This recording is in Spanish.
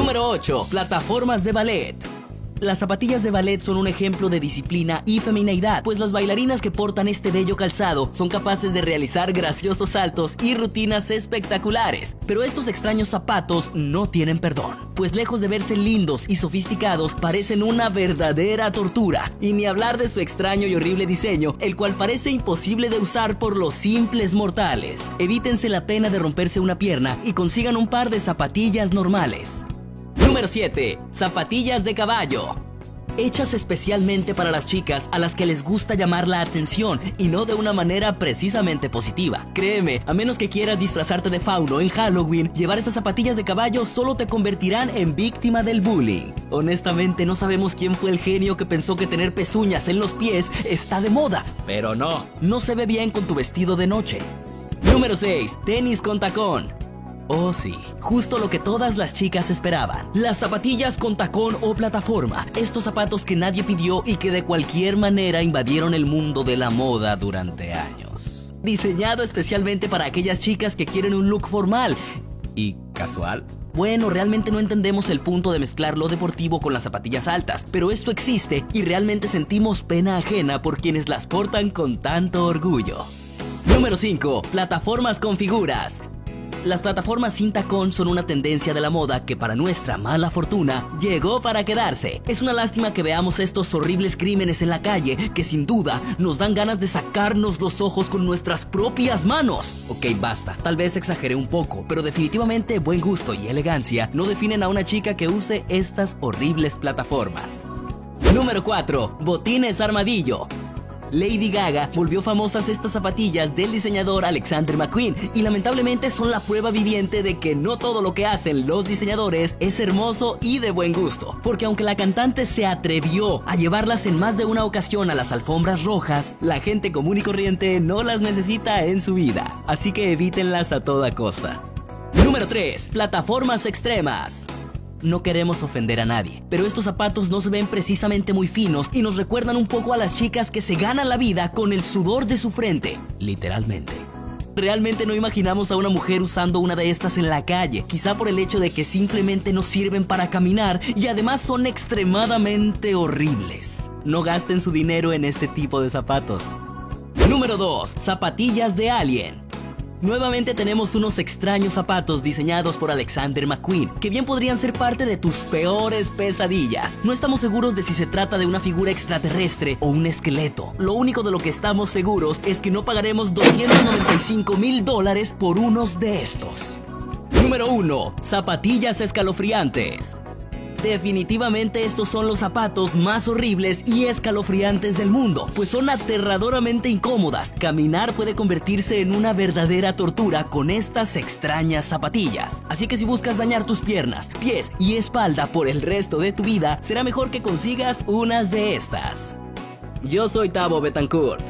Número 8. Plataformas de ballet. Las zapatillas de ballet son un ejemplo de disciplina y femineidad, pues las bailarinas que portan este bello calzado son capaces de realizar graciosos saltos y rutinas espectaculares. Pero estos extraños zapatos no tienen perdón, pues lejos de verse lindos y sofisticados, parecen una verdadera tortura. Y ni hablar de su extraño y horrible diseño, el cual parece imposible de usar por los simples mortales. Evítense la pena de romperse una pierna y consigan un par de zapatillas normales. Número 7. Zapatillas de caballo. Hechas especialmente para las chicas a las que les gusta llamar la atención y no de una manera precisamente positiva. Créeme, a menos que quieras disfrazarte de fauno en Halloween, llevar estas zapatillas de caballo solo te convertirán en víctima del bullying. Honestamente no sabemos quién fue el genio que pensó que tener pezuñas en los pies está de moda, pero no se ve bien con tu vestido de noche. Número 6. Tenis con tacón. Oh sí, justo lo que todas las chicas esperaban. Las zapatillas con tacón o plataforma. Estos zapatos que nadie pidió y que de cualquier manera invadieron el mundo de la moda durante años. Diseñado especialmente para aquellas chicas que quieren un look formal y casual. Bueno, realmente no entendemos el punto de mezclar lo deportivo con las zapatillas altas, pero esto existe y realmente sentimos pena ajena por quienes las portan con tanto orgullo. Número 5. Plataformas con figuras. Las plataformas sin tacón son una tendencia de la moda que, para nuestra mala fortuna, llegó para quedarse. Es una lástima que veamos estos horribles crímenes en la calle que sin duda nos dan ganas de sacarnos los ojos con nuestras propias manos. Ok, basta, tal vez exageré un poco, pero definitivamente buen gusto y elegancia no definen a una chica que use estas horribles plataformas. Número 4. Botines armadillo. Lady Gaga volvió famosas estas zapatillas del diseñador Alexander McQueen y lamentablemente son la prueba viviente de que no todo lo que hacen los diseñadores es hermoso y de buen gusto. Porque aunque la cantante se atrevió a llevarlas en más de una ocasión a las alfombras rojas, la gente común y corriente no las necesita en su vida, así que evítenlas a toda costa. Número 3. Plataformas extremas. No queremos ofender a nadie, pero estos zapatos no se ven precisamente muy finos y nos recuerdan un poco a las chicas que se ganan la vida con el sudor de su frente, literalmente. Realmente no imaginamos a una mujer usando una de estas en la calle, quizá por el hecho de que simplemente no sirven para caminar y además son extremadamente horribles. No gasten su dinero en este tipo de zapatos. Número 2. Zapatillas de Alien. Nuevamente tenemos unos extraños zapatos diseñados por Alexander McQueen, que bien podrían ser parte de tus peores pesadillas. No estamos seguros de si se trata de una figura extraterrestre o un esqueleto. Lo único de lo que estamos seguros es que no pagaremos $295,000 por unos de estos. Número 1. Zapatillas escalofriantes. Definitivamente estos son los zapatos más horribles y escalofriantes del mundo, pues son aterradoramente incómodas. Caminar puede convertirse en una verdadera tortura con estas extrañas zapatillas. Así que si buscas dañar tus piernas, pies y espalda por el resto de tu vida, será mejor que consigas unas de estas. Yo soy Tavo Betancourt.